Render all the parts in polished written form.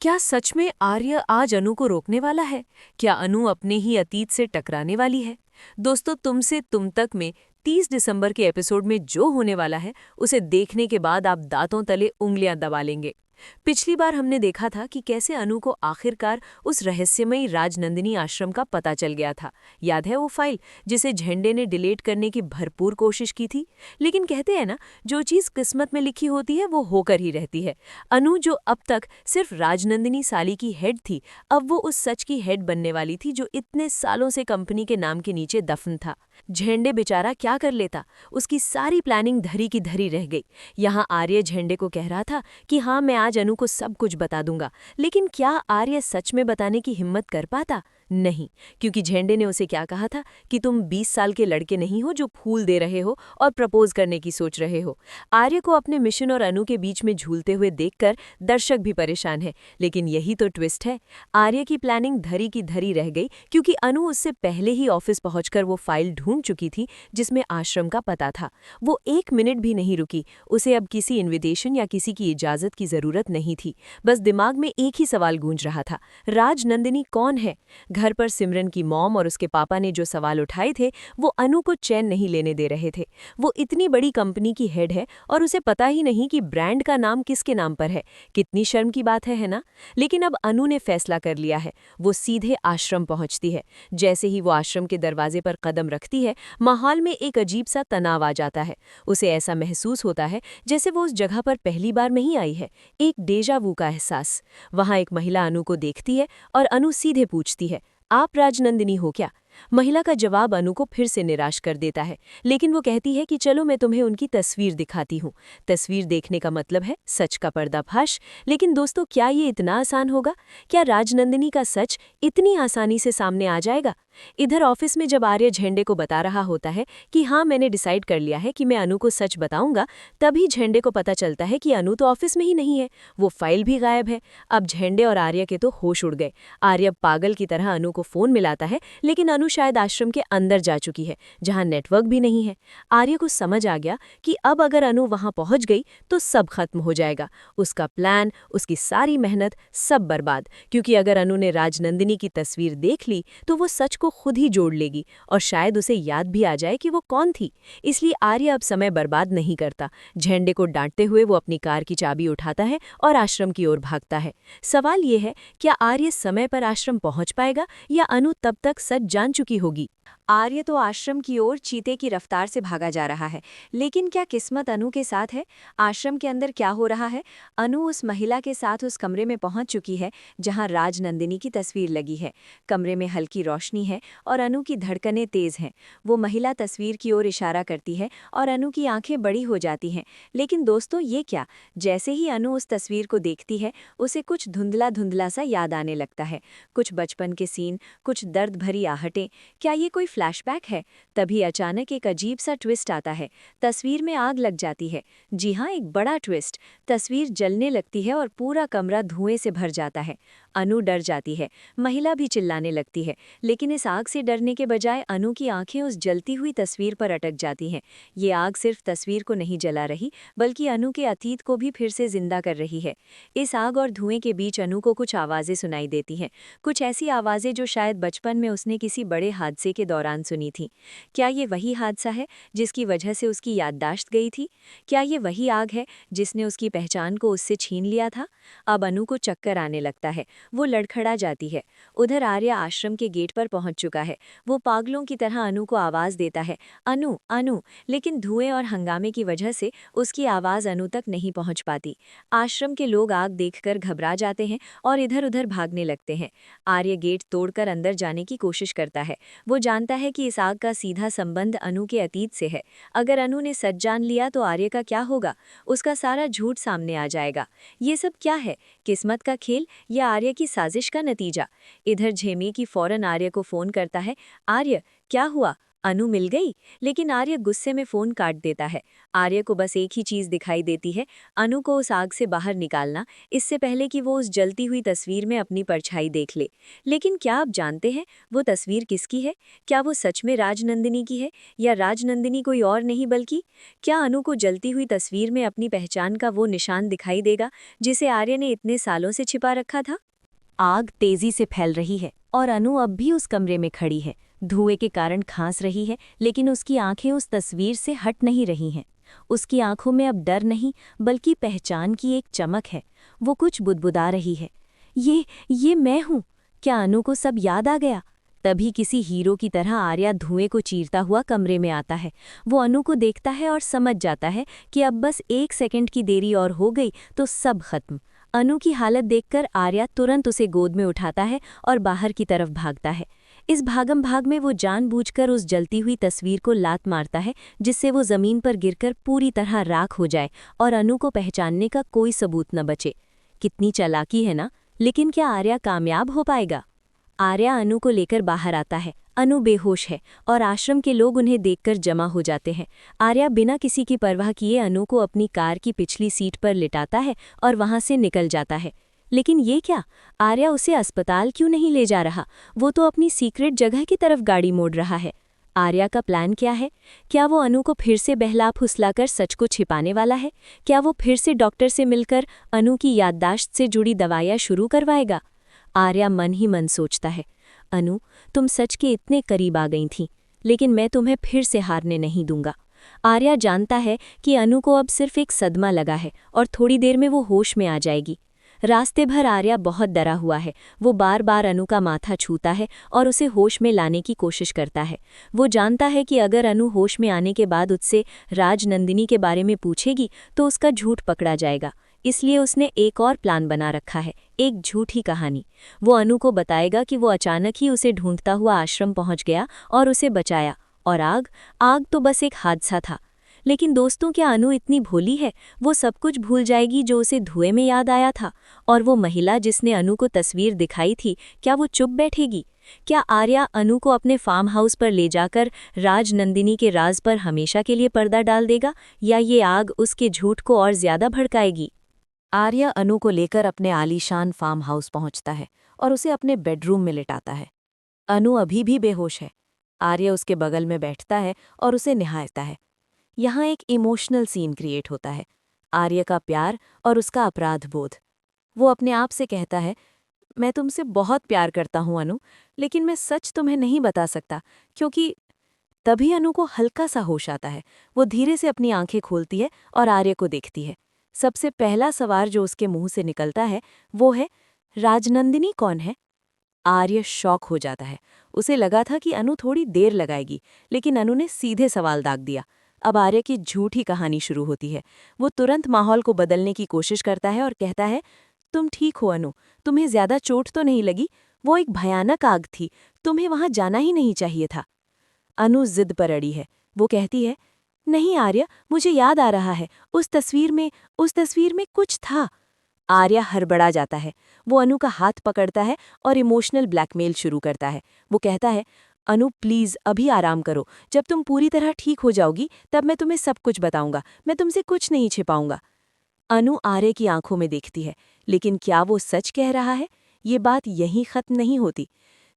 क्या सच में आर्य आज अनु को रोकने वाला है? क्या अनु अपने ही अतीत से टकराने वाली है? दोस्तों, तुमसे तुम तक में 30 दिसंबर के एपिसोड में जो होने वाला है, उसे देखने के बाद आप दांतों तले उंगलियां दबा लेंगे। पिछली बार हमने देखा था कि कैसे अनु को आखिरकार उस रहस्यमयी राजनंदिनी आश्रम का पता चल गया था। याद है वो फाइल जिसे झंडे ने डिलीट करने की भरपूर कोशिश की थी? लेकिन कहते हैं ना, जो चीज किस्मत में लिखी होती है वो होकर ही रहती है। अनु, जो अब तक सिर्फ राजनंदिनी साली की हेड थी, अब वो उस सच की हेड बनने वाली थी जो इतने सालों से कंपनी के नाम के नीचे दफन था। झंडे बेचारा क्या कर लेता, उसकी सारी प्लानिंग धरी की धरी रह गई। यहाँ आर्य झंडे को कह रहा था कि हाँ, मैं आज अनु को सब कुछ बता दूंगा, लेकिन क्या आर्य सच में बताने की हिम्मत कर पाता? नहीं, क्योंकि झंडे ने उसे क्या कहा था कि तुम 20 साल के लड़के नहीं हो जो फूल दे रहे हो और प्रपोज करने की सोच रहे हो। आर्य को अपने मिशन और अनु के बीच में झूलते हुए देखकर दर्शक भी परेशान है, लेकिन यही तो ट्विस्ट है। आर्य की प्लानिंग धरी की धरी रह गई क्योंकि अनु उससे पहले ही ऑफिस पहुंचकर वो फाइल ढूंढ चुकी थी जिसमें आश्रम का पता था। वो 1 मिनट भी नहीं रुकी। उसे अब किसी इन्विटेशन या किसी की इजाजत की जरूरत नहीं थी। बस दिमाग में एक ही सवाल गूंज रहा था, राजनंदिनी कौन है? घर पर सिमरन की मॉम और उसके पापा ने जो सवाल उठाए थे वो अनु को चैन नहीं लेने दे रहे थे। वो इतनी बड़ी कंपनी की हेड है और उसे पता ही नहीं कि ब्रांड का नाम किसके नाम पर है। कितनी शर्म की बात है ना? लेकिन अब अनु ने फैसला कर लिया है। वो सीधे आश्रम पहुंचती है। जैसे ही वो आश्रम के दरवाजे पर कदम रखती है, माहौल में एक अजीब सा तनाव आ जाता है। उसे ऐसा महसूस होता है जैसे वो उस जगह पर पहली बार नहीं आई है। एक डेजा वू का एहसास। वहां एक महिला अनु को देखती है और अनु सीधे पूछती है, आप राजनंदिनी हो क्या? महिला का जवाब अनु को फिर से निराश कर देता है, लेकिन वो कहती है कि चलो मैं तुम्हें उनकी तस्वीर दिखाती हूँ। तस्वीर देखने का मतलब है सच का पर्दाफाश। लेकिन दोस्तों, क्या ये इतना आसान होगा? क्या राजनंदिनी का सच इतनी आसानी से सामने आ जाएगा? इधर ऑफिस में जब आर्य झंडे को बता रहा होता है कि हाँ, मैंने डिसाइड कर लिया है कि मैं अनु को सच बताऊंगा, तभी झंडे को पता चलता है कि अनु तो ऑफिस में ही नहीं है। वो फाइल भी गायब है। अब झंडे और आर्य के तो होश उड़ गए। आर्य पागल की तरह अनु को फोन मिलाता है, लेकिन अनु शायद आश्रम के अंदर जा चुकी है, जहां नेटवर्क भी नहीं है। आर्य को समझ आ गया कि अब अगर अनु वहां पहुंच गई तो सब खत्म हो जाएगा। उसका प्लान, उसकी सारी मेहनत, सब बर्बाद। क्योंकि अगर अनु ने राजनंदिनी की तस्वीर देख ली तो वो सच को खुद ही जोड़ लेगी और शायद उसे याद भी आ जाए कि वो कौन थी। इसलिए आर्य अब समय बर्बाद नहीं करता। झंडे को डांटते हुए वो अपनी कार की चाबी उठाता है और आश्रम की ओर भागता है। सवाल ये है, क्या आर्य समय पर आश्रम पहुंच पाएगा या अनु तब तक सच जान चुकी होगी? आर्य तो आश्रम की ओर चीते की रफ्तार से भागा जा रहा है, लेकिन क्या किस्मत अनु के साथ है? आश्रम के अंदर क्या हो रहा है? अनु उस महिला के साथ उस कमरे में पहुंच चुकी है जहां राजनंदिनी की तस्वीर लगी है। कमरे में हल्की रोशनी है और अनु की धड़कनें तेज हैं। वो महिला तस्वीर की ओर इशारा करती है और अनु की आंखें बड़ी हो जाती हैं। लेकिन दोस्तों, ये क्या? जैसे ही अनु उस तस्वीर को देखती है, उसे कुछ धुंधला धुंधला सा याद आने लगता है। कुछ बचपन के सीन, कुछ दर्द भरी आहटें। क्या ये कोई फ्लैशबैक है? तभी अचानक एक अजीब सा ट्विस्ट आता है। तस्वीर में आग लग जाती है। जी हाँ, एक बड़ा ट्विस्ट। तस्वीर जलने लगती है और पूरा कमरा धुएं से भर जाता है। अनु डर जाती है। महिला भी चिल्लाने लगती है। लेकिन इस आग से डरने के बजाय अनु की आंखें उस जलती हुई तस्वीर पर अटक जाती हैं। ये आग सिर्फ तस्वीर को नहीं जला रही, बल्कि अनु के अतीत को भी फिर से जिंदा कर रही है। इस आग और धुएं के बीच अनु को कुछ आवाजें सुनाई देती हैं। कुछ ऐसी आवाजें जो शायद बचपन में उसने किसी बड़े हादसे के दौरान सुनी थी। क्या ये वही हादसा है जिसकी वजह से उसकी याददाश्त गई थी? क्या ये वही आग है जिसने उसकी पहचान को उससे छीन लिया था? अब अनु को चक्कर आने लगता है। वो लड़खड़ा जाती है। उधर आर्य आश्रम के गेट पर पहुंच चुका है। वो पागलों की तरह अनु को आवाज देता है, अनु अनु, लेकिन धुएं और हंगामे की वजह से उसकी आवाज अनु तक नहीं पहुंच पाती। आश्रम के लोग आग देखकर घबरा जाते हैं और इधर उधर भागने लगते हैं। आर्य गेट तोड़कर अंदर जाने की कोशिश करता है। वो जानता है कि इस आग का सीधा संबंध अनु के अतीत से है। अगर अनु ने सच जान लिया तो आर्य का क्या होगा? उसका सारा झूठ सामने आ जाएगा। ये सब क्या है? किस्मत का खेल या आर्य की साजिश का नतीजा? इधर झेमी की फौरन आर्य को फोन करता है, आर्य क्या हुआ? अनु मिल गई, लेकिन आर्य गुस्से में फोन काट देता है। आर्य को बस एक ही चीज दिखाई देती है, अनु को उस आग से बाहर निकालना, इससे पहले कि वो उस जलती हुई तस्वीर में अपनी परछाई देख ले। लेकिन क्या आप जानते हैं वो तस्वीर किसकी है? क्या वो सच में राजनंदिनी की है, या राजनंदिनी कोई और नहीं बल्कि? क्या अनु को जलती हुई तस्वीर में अपनी पहचान का वो निशान दिखाई देगा जिसे आर्य ने इतने सालों से छिपा रखा था? आग तेजी से फैल रही है और अनु अब भी उस कमरे में खड़ी है। धुएं के कारण खांस रही है, लेकिन उसकी आंखें उस तस्वीर से हट नहीं रही हैं। उसकी आंखों में अब डर नहीं, बल्कि पहचान की एक चमक है। वो कुछ बुदबुदा रही है। ये मैं हूँ। क्या अनु को सब याद आ गया? तभी किसी हीरो की तरह आर्या धुएं को चीरता हुआ कमरे में आता है। वो अनु को देखता है और समझ जाता है कि अब बस 1 सेकंड की देरी और हो गई तो सब खत्म। अनु की हालत देखकर आर्या तुरंत उसे गोद में उठाता है और बाहर की तरफ भागता है। इस भागम भाग में वो जानबूझकर उस जलती हुई तस्वीर को लात मारता है, जिससे वो जमीन पर गिरकर पूरी तरह राख हो जाए और अनु को पहचानने का कोई सबूत न बचे। कितनी चालाकी है ना, लेकिन क्या आर्या कामयाब हो पाएगा? आर्या अनु को लेकर बाहर आता है। अनु बेहोश है और आश्रम के लोग उन्हें देखकर जमा हो जाते हैं। आर्या बिना किसी की परवाह किए अनु को अपनी कार की पिछली सीट पर लिटाता है और वहां से निकल जाता है। लेकिन ये क्या? आर्या उसे अस्पताल क्यों नहीं ले जा रहा? वो तो अपनी सीक्रेट जगह की तरफ गाड़ी मोड़ रहा है। आर्या का प्लान क्या है? क्या वो अनु को फिर से बहला फुसलाकर सच को छिपाने वाला है? क्या वो फिर से डॉक्टर से मिलकर अनु की याददाश्त से जुड़ी दवाइयाँ शुरू करवाएगा? आर्या मन ही मन सोचता है, अनु, तुम सच के इतने करीब आ गई थीं, लेकिन मैं तुम्हें फिर से हारने नहीं दूंगा। आर्या जानता है कि अनु को अब सिर्फ एक सदमा लगा है और थोड़ी देर में वो होश में आ जाएगी। रास्ते भर आर्या बहुत डरा हुआ है। वो बार बार अनु का माथा छूता है और उसे होश में लाने की कोशिश करता है। वो जानता है कि अगर अनु होश में आने के बाद उससे राजनंदिनी के बारे में पूछेगी तो उसका झूठ पकड़ा जाएगा। इसलिए उसने एक और प्लान बना रखा है, एक झूठी कहानी। वो अनु को बताएगा कि वो अचानक ही उसे ढूंढता हुआ आश्रम पहुंच गया और उसे बचाया, और आग तो बस एक हादसा था। लेकिन दोस्तों, क्या अनु इतनी भोली है? वो सब कुछ भूल जाएगी जो उसे धुएं में याद आया था? और वो महिला जिसने अनु को तस्वीर दिखाई थी, क्या वो चुप बैठेगी? क्या आर्या अनु को अपने फार्म हाउस पर ले जाकर राजनंदिनी के राज पर हमेशा के लिए पर्दा डाल देगा, या ये आग उसके झूठ को और ज्यादा भड़काएगी? आर्या अनु को लेकर अपने आलीशान फार्म हाउस पहुंचता है और उसे अपने बेडरूम में लिटाता है। अनु अभी भी बेहोश है। आर्या उसके बगल में बैठता है और उसे निहारता है। यहाँ एक इमोशनल सीन क्रिएट होता है, आर्य का प्यार और उसका अपराध बोध। वो अपने आप से कहता है, मैं तुमसे बहुत प्यार करता हूँ अनु, लेकिन मैं सच तुम्हें नहीं बता सकता, क्योंकि तभी अनु को हल्का सा होश आता है। वो धीरे से अपनी आंखें खोलती है और आर्य को देखती है। सबसे पहला सवाल जो उसके मुंह से निकलता है वो है, राजनंदिनी कौन है? आर्य शॉक हो जाता है। उसे लगा था कि अनु थोड़ी देर लगाएगी, लेकिन अनु ने सीधे सवाल दाग दिया। अब आर्य की झूठी कहानी शुरू होती है। वो तुरंत माहौल को बदलने की कोशिश करता है और कहता है, तुम ठीक हो अनु, तुम्हें ज्यादा चोट तो नहीं लगी? वो एक भयानक आग थी, तुम्हें वहां जाना ही नहीं चाहिए था। अनु जिद पर अड़ी है। वो कहती है, नहीं आर्य, मुझे याद आ रहा है, उस तस्वीर में कुछ था। आर्या हड़बड़ा जाता है। वो अनु का हाथ पकड़ता है और इमोशनल ब्लैकमेल शुरू करता है। वो कहता है, अनु प्लीज अभी आराम करो, जब तुम पूरी तरह ठीक हो जाओगी तब मैं तुम्हें सब कुछ बताऊंगा, मैं तुमसे कुछ नहीं छिपाऊंगा। अनु आर्य की आंखों में देखती है, लेकिन क्या वो सच कह रहा है? ये बात यहीं खत्म नहीं होती।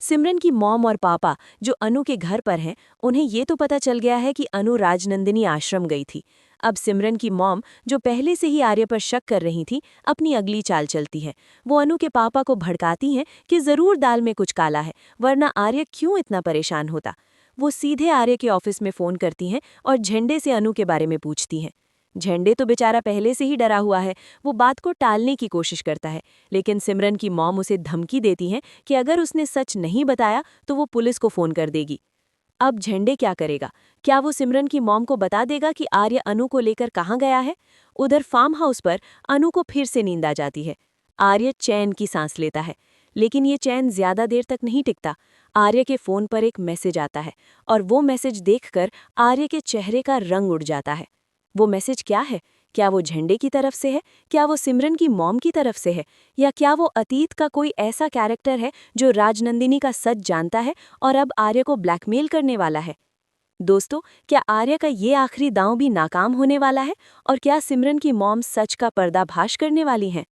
सिमरन की मॉम और पापा जो अनु के घर पर हैं, उन्हें ये तो पता चल गया है कि अनु राजनंदिनी आश्रम गई थी। अब सिमरन की मॉम, जो पहले से ही आर्य पर शक कर रही थी, अपनी अगली चाल चलती है। वो अनु के पापा को भड़काती हैं कि जरूर दाल में कुछ काला है, वरना आर्य क्यों इतना परेशान होता। वो सीधे आर्य के ऑफिस में फ़ोन करती हैं और झंडे से अनु के बारे में पूछती हैं। झंडे तो बेचारा पहले से ही डरा हुआ है। वो बात को टालने की कोशिश करता है, लेकिन सिमरन की मॉम उसे धमकी देती हैं कि अगर उसने सच नहीं बताया तो वो पुलिस को फ़ोन कर देगी। अब झंडे क्या करेगा? क्या वो सिमरन की मॉम को बता देगा कि आर्य अनु को लेकर कहाँ गया है? उधर फार्म हाउस पर अनु को फिर से नींद आ जाती है। आर्य चैन की सांस लेता है, लेकिन ये चैन ज्यादा देर तक नहीं टिकता। आर्य के फोन पर एक मैसेज आता है और वो मैसेज देखकर आर्य के चेहरे का रंग उड़ जाता है। वो मैसेज क्या है? क्या वो झंडे की तरफ से है? क्या वो सिमरन की मॉम की तरफ से है? या क्या वो अतीत का कोई ऐसा कैरेक्टर है जो राजनंदिनी का सच जानता है और अब आर्य को ब्लैकमेल करने वाला है? दोस्तों, क्या आर्या का ये आखिरी दांव भी नाकाम होने वाला है और क्या सिमरन की मॉम सच का पर्दाफाश करने वाली हैं?